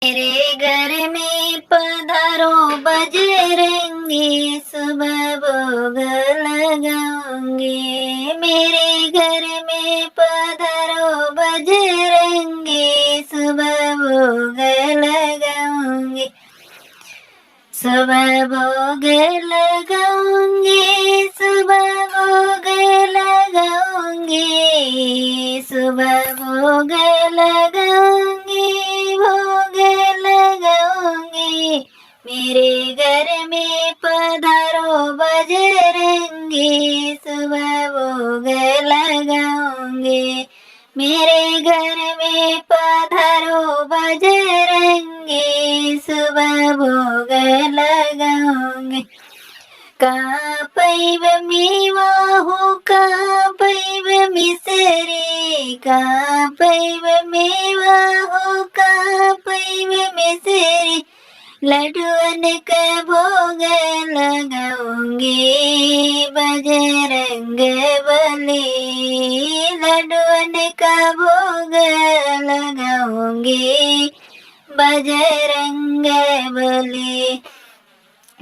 मेरे घर में पधारो बजरंगी, सुबह भोग लगाऊंगी। मेरे घर में पधारो बजरंगी, सुबह भोग लगाऊंगी। सुबह भोग लगाऊंगी, सुबह भोग लगाऊंगी, सुबह भोग लगाऊंगी, भोग लगाऊंगी। मेरे घर में पधारो बजरंगी, सुबह भोग लगाऊंगी। मेरे घर में पधारो बजरंगी, सुबह भोग लगाऊंगी। कापैव मेवा हो कापैव मिसरी, कापैव मेवा हो कापैव मिसरी। लड्डुअन का भोग लगाऊंगी, बजरंग बली। लड्डुअन का भोग लगाऊंगी, बजरंग बली।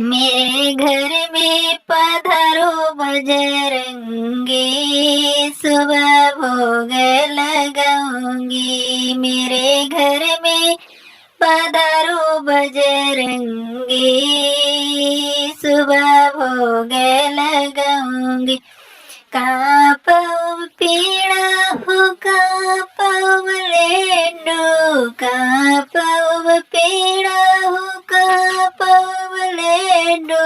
मेरे घर में पधारो बजरंगी, सुबह भोग लगाऊंगी। मेरे घर में पधारो बजरंगी, सुबह भोग लगाऊंगी। कापव पीड़ा हो कापव लेंडू, कापव पीड़ा हो कापव लेंडू।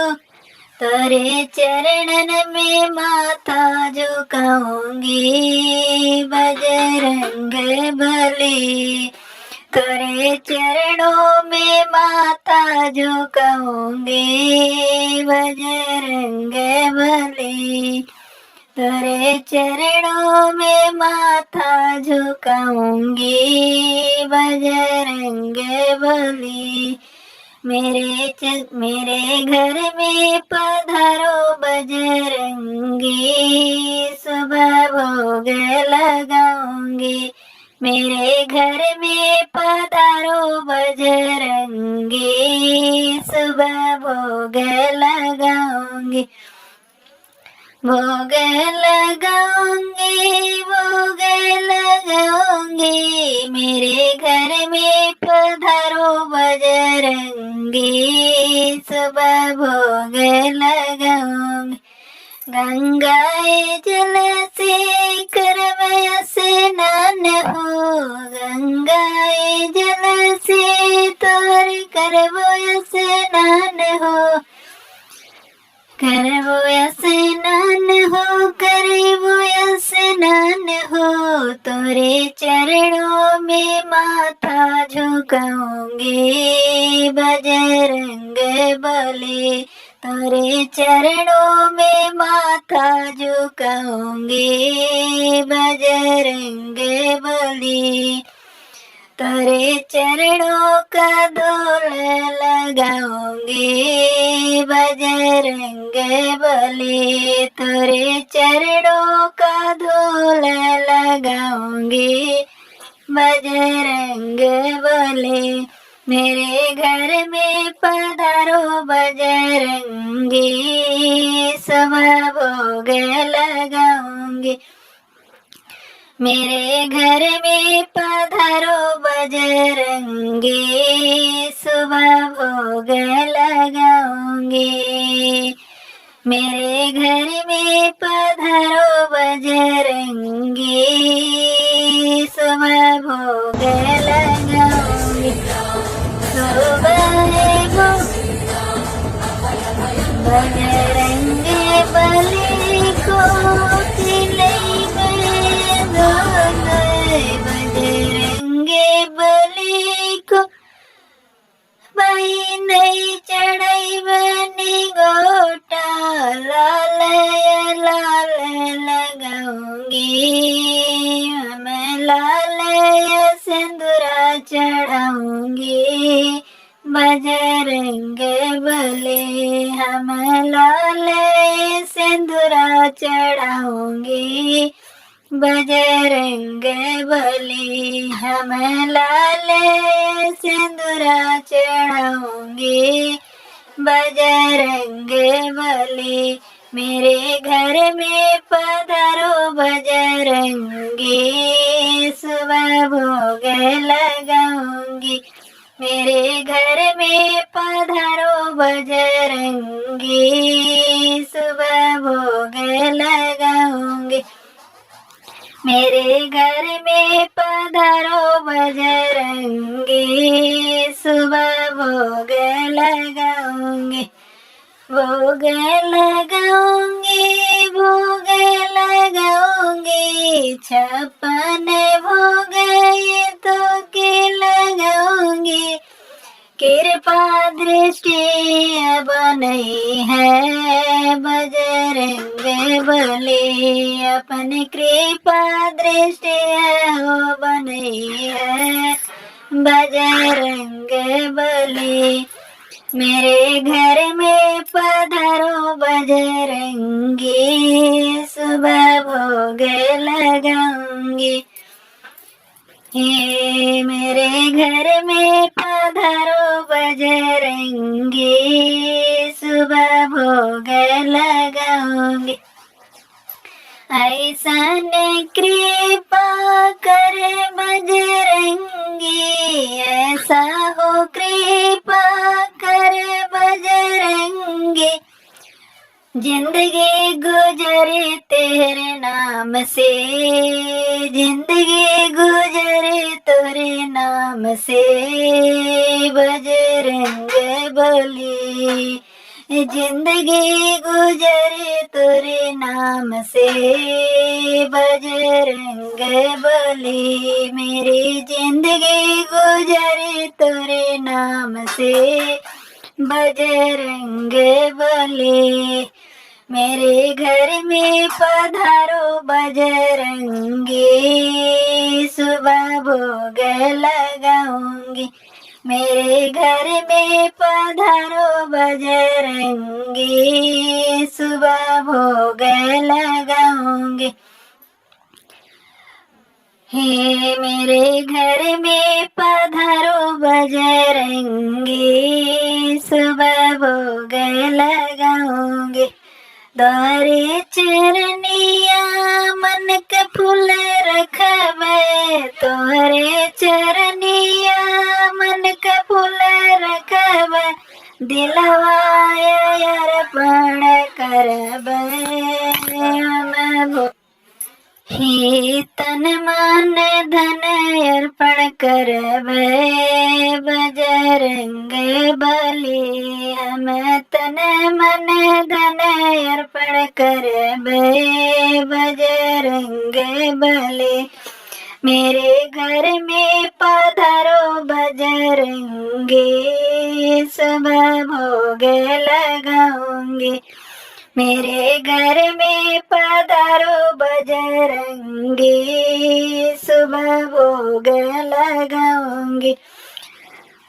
तेरे चरणन में माथा झुकाऊंगी, बजरंग बली। तेरे चरणों में माथा झुकाऊंगी, बजरंग बली। तेरे चरणों में माथा झुकाऊंगी, बजरंग बली। मेरे घर में पधारो बजरंगी, सुबह भोग लगाऊंगी। मेरे घर में पधारो बजरंगी, सुबह भोग लगाऊंगी। भोग लगाऊंगी, भोग लगाऊंगी। मेरे घर में पधारो बजरंगी, सुबह भोग लगाऊंगी। गंगाए जल से करवय स्नान हो, गंगाए जल से तोर करवय स्नान हो। करवो स्नान हो, करवो स्नान हो। तोरे चरणों में माथा झुकाऊंगी, बजरंग बली। तोरे चरणों में माथा झुकाऊंगी, बजरंग बली। तेरे चरणों का धूल लगाऊंगी, बजरंग बली। तेरे चरणों का धूल लगाऊंगी, बजरंग बली। मेरे घर में पधारो बजरंगी, सुबह भोग लगाऊंगी। मेरे घर में पधारो बजरंगी, सुबह भोग लगाऊंगी। मेरे घर में पधारो बजरंगी, सुबह भोग लगाऊंगी। सुबह बजरंग बली को बजरंग बली को बाई नहीं चढ़ाई बनी गोटा। लाल लाल लगाऊंगी, मैं लाल सिंदूरा चढ़ाऊंगी, बजरंग बली। हम लाल सिंदूरा चढ़ाऊंगी, बजरंग बली हम लाल सिंदूरा चढ़ाऊंगी। बजरंग बली मेरे घर में पधारो बजरंगी, सुबह भोग लगाऊंगी। मेरे घर में पधारो बजरंगी, सुबह भोग लगाऊंगी। मेरे घर में पधारो बजरंगी, सुबह भोग लगाऊंगी। भोग लगाऊंगी, भोग लगाऊंगी, 56 भोग ये तो के लगाऊंगी। कृपा दृष्टि अब नहीं है बजरंग बली, अपनी कृपा दृष्टि अब नहीं है बजरंग बली। मेरे घर में पधारो बजरंगी, सुबह भोग लगाऊंगी। हे मेरे घर में पधारो बजरंगी, सुबह भोग लगाऊंगी। ऐसन कृपा कर बजरंगी, ऐसा हो कृपा कर बजरंगी। जिंदगी गुजरे तेरे नाम से, जिंदगी गुजरे तेरे नाम से बजरंग बली। जिंदगी गुजरे तेरे नाम से बजरंग बली। मेरी जिंदगी गुजरे तेरे नाम से बजरंग बली। मेरे घर में पधारो बजरंगी, सुबह भोग लगाऊंगी। मेरे घर में पधारो बजरंगी, सुबह भोग लगाऊंगी। हे मेरे घर में पधारो बजरंगी, सुबह भोग लगाऊंगी। द्वारे चरनिया मन के फूल रखबे, तोहरे चरनिया मन के फूल रखबे। दिलवा अर्पण करबे हम, हे तन मन धन अर्पण करबे बजरंग बली। हम तन मन धन अर्पण करबे बजरंग बली। मेरे घर में पधारो बजरंगी, सुबह भोग लगाऊंगी। मेरे घर में पधारो बजरंगी, सुबह भोग लगाऊंगी।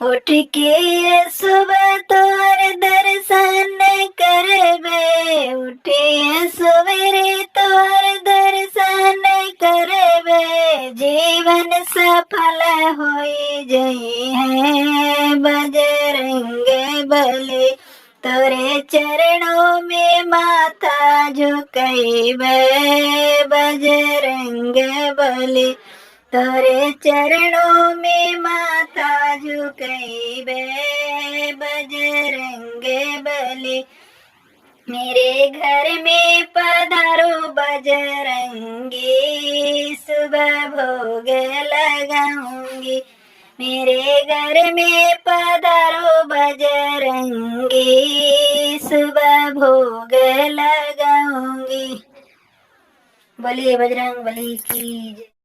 उठ के सुबह तोर दर्शन करबे, उठे सवेरे तोर दर्शन करबे। जीवन सफल होई जई है बजरंग बली। तोरे चरणों में माथा झुकाइबे बजरंग बली। तोरे चरणों में माथा झुकाइबे बजरंग बली। मेरे घर में पधारो बजरंगी, सुबह भोग लगाऊंगी। मेरे घर में पधारो बजरंगी, सुबह भोग लगाऊंगी। बोलिए बजरंग बली की जय।